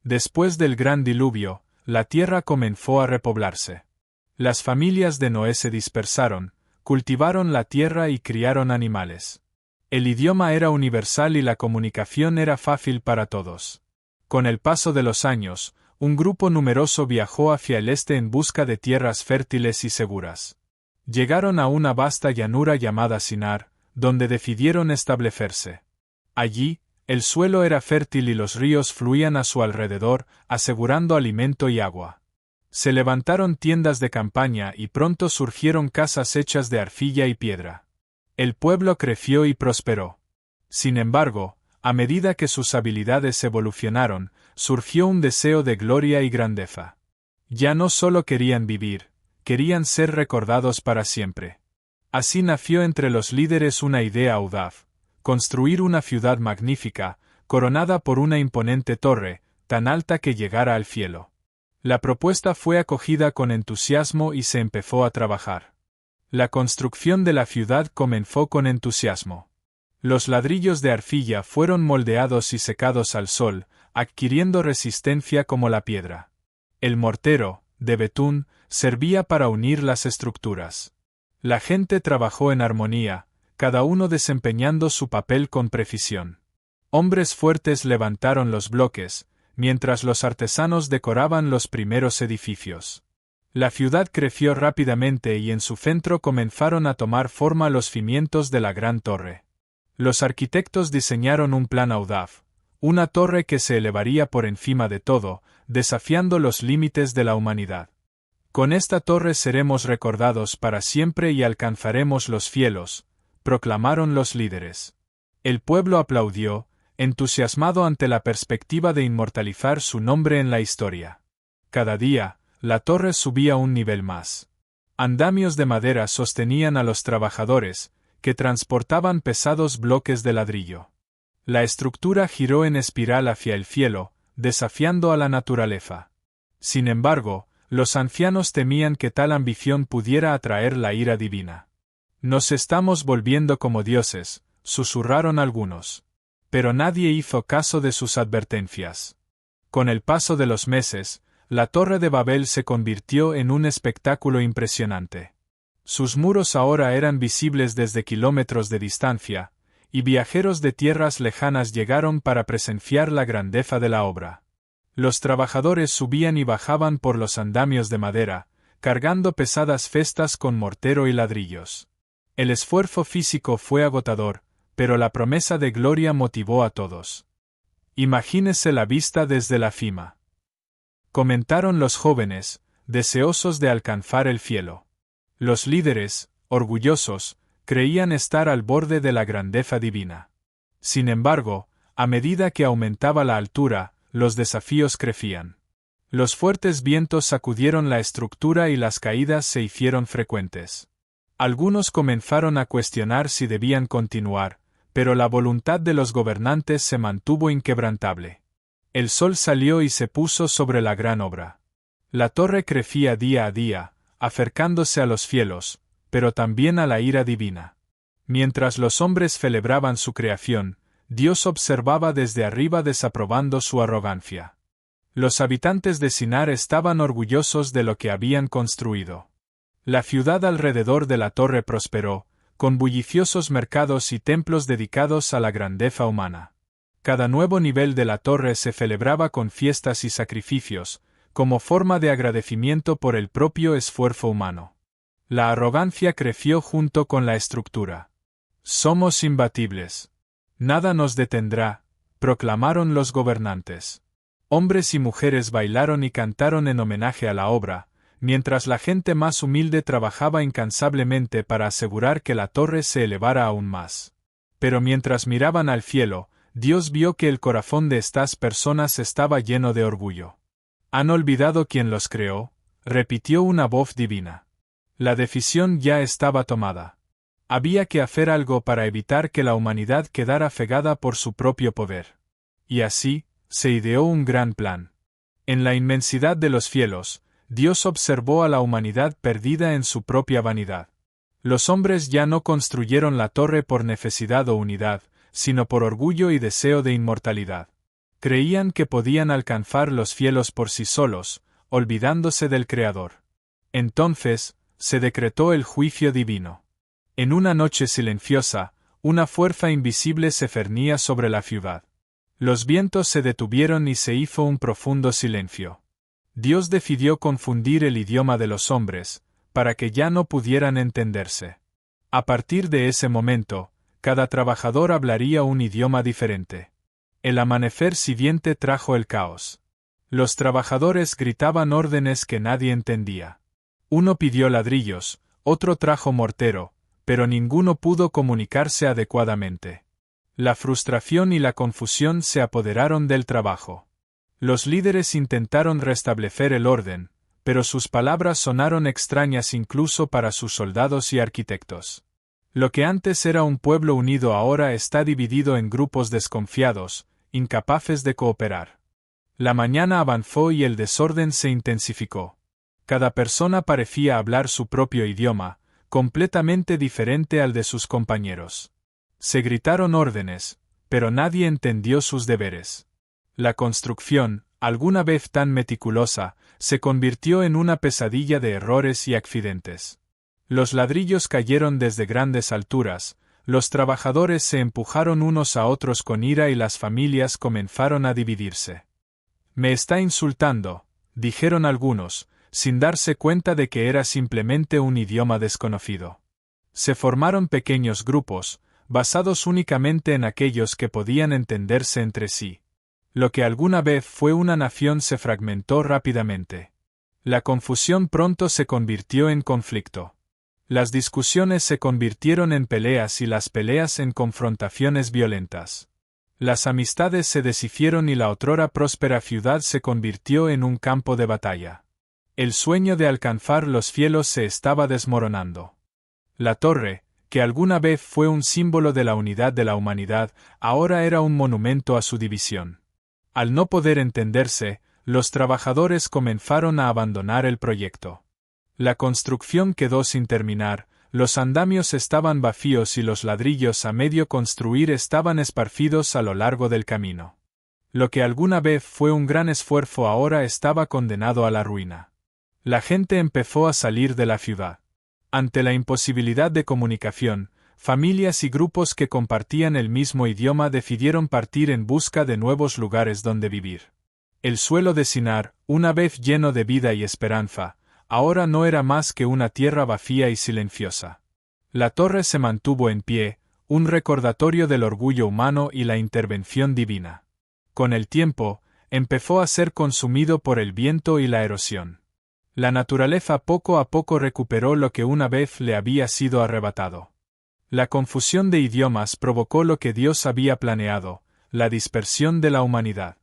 Después del gran diluvio, la tierra comenzó a repoblarse. Las familias de Noé se dispersaron, cultivaron la tierra y criaron animales. El idioma era universal y la comunicación era fácil para todos. Con el paso de los años, un grupo numeroso viajó hacia el este en busca de tierras fértiles y seguras. Llegaron a una vasta llanura llamada Sinar, donde decidieron establecerse. Allí, el suelo era fértil y los ríos fluían a su alrededor, asegurando alimento y agua. Se levantaron tiendas de campaña y pronto surgieron casas hechas de arcilla y piedra. El pueblo creció y prosperó. Sin embargo, a medida que sus habilidades evolucionaron, surgió un deseo de gloria y grandeza. Ya no solo querían vivir, querían ser recordados para siempre. Así nació entre los líderes una idea audaz: construir una ciudad magnífica, coronada por una imponente torre, tan alta que llegara al cielo. La propuesta fue acogida con entusiasmo y se empezó a trabajar. La construcción de la ciudad comenzó con entusiasmo. Los ladrillos de arcilla fueron moldeados y secados al sol, adquiriendo resistencia como la piedra. El mortero, de betún, servía para unir las estructuras. La gente trabajó en armonía, cada uno desempeñando su papel con precisión. Hombres fuertes levantaron los bloques, mientras los artesanos decoraban los primeros edificios. La ciudad creció rápidamente y en su centro comenzaron a tomar forma los cimientos de la gran torre. Los arquitectos diseñaron un plan audaz, una torre que se elevaría por encima de todo, desafiando los límites de la humanidad. Con esta torre seremos recordados para siempre y alcanzaremos los cielos, proclamaron los líderes. El pueblo aplaudió, entusiasmado ante la perspectiva de inmortalizar su nombre en la historia. Cada día, la torre subía un nivel más. Andamios de madera sostenían a los trabajadores, que transportaban pesados bloques de ladrillo. La estructura giró en espiral hacia el cielo, desafiando a la naturaleza. Sin embargo, los ancianos temían que tal ambición pudiera atraer la ira divina. «Nos estamos volviendo como dioses», susurraron algunos. Pero nadie hizo caso de sus advertencias. Con el paso de los meses, la Torre de Babel se convirtió en un espectáculo impresionante. Sus muros ahora eran visibles desde kilómetros de distancia, y viajeros de tierras lejanas llegaron para presenciar la grandeza de la obra. Los trabajadores subían y bajaban por los andamios de madera, cargando pesadas cestas con mortero y ladrillos. El esfuerzo físico fue agotador, pero la promesa de gloria motivó a todos. «Imagínese la vista desde la cima», comentaron los jóvenes, deseosos de alcanzar el cielo. Los líderes, orgullosos, creían estar al borde de la grandeza divina. Sin embargo, a medida que aumentaba la altura, los desafíos crecían. Los fuertes vientos sacudieron la estructura y las caídas se hicieron frecuentes. Algunos comenzaron a cuestionar si debían continuar, pero la voluntad de los gobernantes se mantuvo inquebrantable. El sol salió y se puso sobre la gran obra. La torre crecía día a día, acercándose a los cielos, pero también a la ira divina. Mientras los hombres celebraban su creación, Dios observaba desde arriba desaprobando su arrogancia. Los habitantes de Sinar estaban orgullosos de lo que habían construido. La ciudad alrededor de la torre prosperó, con bulliciosos mercados y templos dedicados a la grandeza humana. Cada nuevo nivel de la torre se celebraba con fiestas y sacrificios, como forma de agradecimiento por el propio esfuerzo humano. La arrogancia creció junto con la estructura. «Somos imbatibles. Nada nos detendrá», proclamaron los gobernantes. Hombres y mujeres bailaron y cantaron en homenaje a la obra, mientras la gente más humilde trabajaba incansablemente para asegurar que la torre se elevara aún más. Pero mientras miraban al cielo, Dios vio que el corazón de estas personas estaba lleno de orgullo. «¿Han olvidado quién los creó?», repitió una voz divina. La decisión ya estaba tomada. Había que hacer algo para evitar que la humanidad quedara cegada por su propio poder. Y así, se ideó un gran plan. En la inmensidad de los cielos, Dios observó a la humanidad perdida en su propia vanidad. Los hombres ya no construyeron la torre por necesidad o unidad, sino por orgullo y deseo de inmortalidad. Creían que podían alcanzar los cielos por sí solos, olvidándose del Creador. Entonces, se decretó el juicio divino. En una noche silenciosa, una fuerza invisible se cernía sobre la ciudad. Los vientos se detuvieron y se hizo un profundo silencio. Dios decidió confundir el idioma de los hombres, para que ya no pudieran entenderse. A partir de ese momento, cada trabajador hablaría un idioma diferente. El amanecer siguiente trajo el caos. Los trabajadores gritaban órdenes que nadie entendía. Uno pidió ladrillos, otro trajo mortero, pero ninguno pudo comunicarse adecuadamente. La frustración y la confusión se apoderaron del trabajo. Los líderes intentaron restablecer el orden, pero sus palabras sonaron extrañas incluso para sus soldados y arquitectos. Lo que antes era un pueblo unido ahora está dividido en grupos desconfiados, incapaces de cooperar. La mañana avanzó y el desorden se intensificó. Cada persona parecía hablar su propio idioma, completamente diferente al de sus compañeros. Se gritaron órdenes, pero nadie entendió sus deberes. La construcción, alguna vez tan meticulosa, se convirtió en una pesadilla de errores y accidentes. Los ladrillos cayeron desde grandes alturas, los trabajadores se empujaron unos a otros con ira y las familias comenzaron a dividirse. «Me está insultando», dijeron algunos, sin darse cuenta de que era simplemente un idioma desconocido. Se formaron pequeños grupos, basados únicamente en aquellos que podían entenderse entre sí. Lo que alguna vez fue una nación se fragmentó rápidamente. La confusión pronto se convirtió en conflicto. Las discusiones se convirtieron en peleas y las peleas en confrontaciones violentas. Las amistades se deshicieron y la otrora próspera ciudad se convirtió en un campo de batalla. El sueño de alcanzar los cielos se estaba desmoronando. La torre, que alguna vez fue un símbolo de la unidad de la humanidad, ahora era un monumento a su división. Al no poder entenderse, los trabajadores comenzaron a abandonar el proyecto. La construcción quedó sin terminar, los andamios estaban vacíos y los ladrillos a medio construir estaban esparcidos a lo largo del camino. Lo que alguna vez fue un gran esfuerzo ahora estaba condenado a la ruina. La gente empezó a salir de la ciudad. Ante la imposibilidad de comunicación, familias y grupos que compartían el mismo idioma decidieron partir en busca de nuevos lugares donde vivir. El suelo de Sinar, una vez lleno de vida y esperanza, ahora no era más que una tierra vacía y silenciosa. La torre se mantuvo en pie, un recordatorio del orgullo humano y la intervención divina. Con el tiempo, empezó a ser consumido por el viento y la erosión. La naturaleza poco a poco recuperó lo que una vez le había sido arrebatado. La confusión de idiomas provocó lo que Dios había planeado, la dispersión de la humanidad.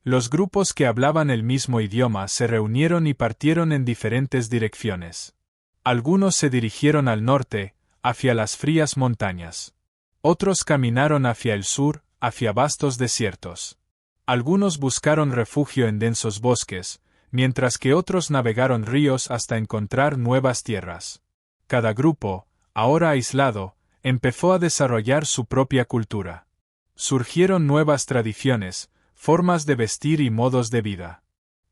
Los grupos que hablaban el mismo idioma se reunieron y partieron en diferentes direcciones. Algunos se dirigieron al norte, hacia las frías montañas. Otros caminaron hacia el sur, hacia vastos desiertos. Algunos buscaron refugio en densos bosques, mientras que otros navegaron ríos hasta encontrar nuevas tierras. Cada grupo, ahora aislado, empezó a desarrollar su propia cultura. Surgieron nuevas tradiciones, formas de vestir y modos de vida.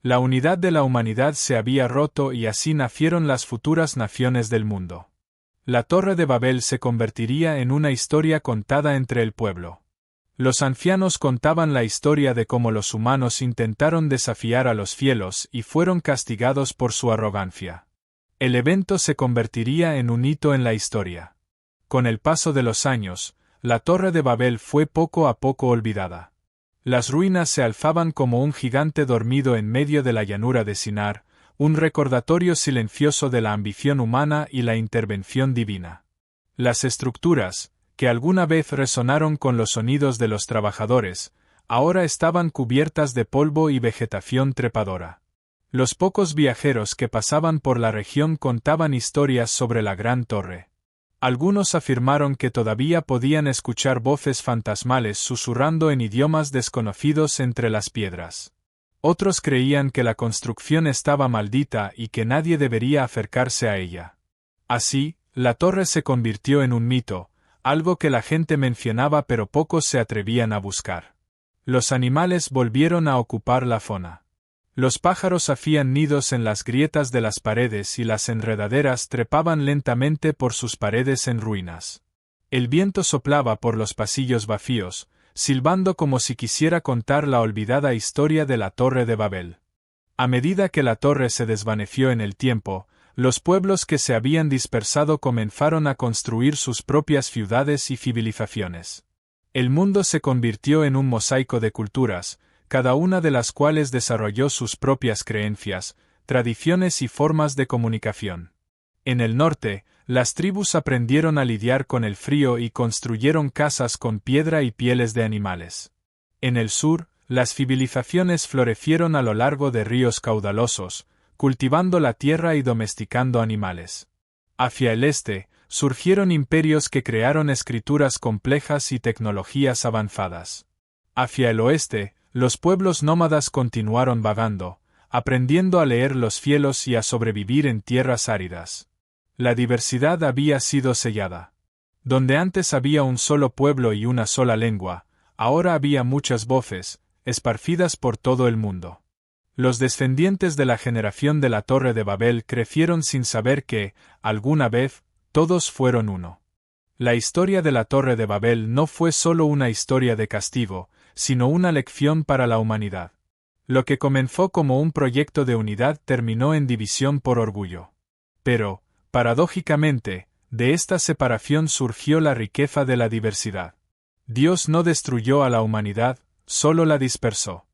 La unidad de la humanidad se había roto y así nacieron las futuras naciones del mundo. La Torre de Babel se convertiría en una historia contada entre el pueblo. Los ancianos contaban la historia de cómo los humanos intentaron desafiar a los cielos y fueron castigados por su arrogancia. El evento se convertiría en un hito en la historia. Con el paso de los años, la Torre de Babel fue poco a poco olvidada. Las ruinas se alzaban como un gigante dormido en medio de la llanura de Sinar, un recordatorio silencioso de la ambición humana y la intervención divina. Las estructuras, que alguna vez resonaron con los sonidos de los trabajadores, ahora estaban cubiertas de polvo y vegetación trepadora. Los pocos viajeros que pasaban por la región contaban historias sobre la gran torre. Algunos afirmaron que todavía podían escuchar voces fantasmales susurrando en idiomas desconocidos entre las piedras. Otros creían que la construcción estaba maldita y que nadie debería acercarse a ella. Así, la torre se convirtió en un mito, algo que la gente mencionaba pero pocos se atrevían a buscar. Los animales volvieron a ocupar la zona. Los pájaros hacían nidos en las grietas de las paredes y las enredaderas trepaban lentamente por sus paredes en ruinas. El viento soplaba por los pasillos vacíos, silbando como si quisiera contar la olvidada historia de la Torre de Babel. A medida que la torre se desvaneció en el tiempo, los pueblos que se habían dispersado comenzaron a construir sus propias ciudades y civilizaciones. El mundo se convirtió en un mosaico de culturas, cada una de las cuales desarrolló sus propias creencias, tradiciones y formas de comunicación. En el norte, las tribus aprendieron a lidiar con el frío y construyeron casas con piedra y pieles de animales. En el sur, las civilizaciones florecieron a lo largo de ríos caudalosos, cultivando la tierra y domesticando animales. Hacia el este, surgieron imperios que crearon escrituras complejas y tecnologías avanzadas. Hacia el oeste, los pueblos nómadas continuaron vagando, aprendiendo a leer los cielos y a sobrevivir en tierras áridas. La diversidad había sido sellada. Donde antes había un solo pueblo y una sola lengua, ahora había muchas voces, esparcidas por todo el mundo. Los descendientes de la generación de la Torre de Babel crecieron sin saber que, alguna vez, todos fueron uno. La historia de la Torre de Babel no fue solo una historia de castigo, sino una lección para la humanidad. Lo que comenzó como un proyecto de unidad terminó en división por orgullo. Pero, paradójicamente, de esta separación surgió la riqueza de la diversidad. Dios no destruyó a la humanidad, solo la dispersó.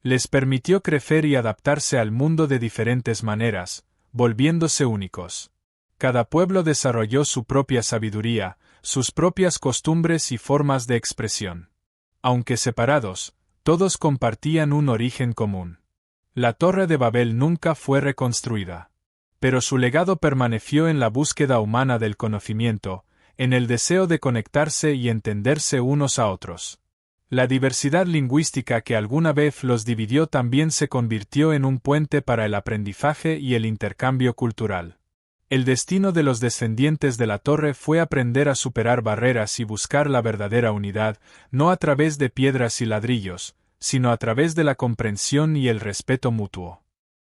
Les permitió crecer y adaptarse al mundo de diferentes maneras, volviéndose únicos. Cada pueblo desarrolló su propia sabiduría, sus propias costumbres y formas de expresión. Aunque separados, todos compartían un origen común. La Torre de Babel nunca fue reconstruida. Pero su legado permaneció en la búsqueda humana del conocimiento, en el deseo de conectarse y entenderse unos a otros. La diversidad lingüística que alguna vez los dividió también se convirtió en un puente para el aprendizaje y el intercambio cultural. El destino de los descendientes de la torre fue aprender a superar barreras y buscar la verdadera unidad, no a través de piedras y ladrillos, sino a través de la comprensión y el respeto mutuo.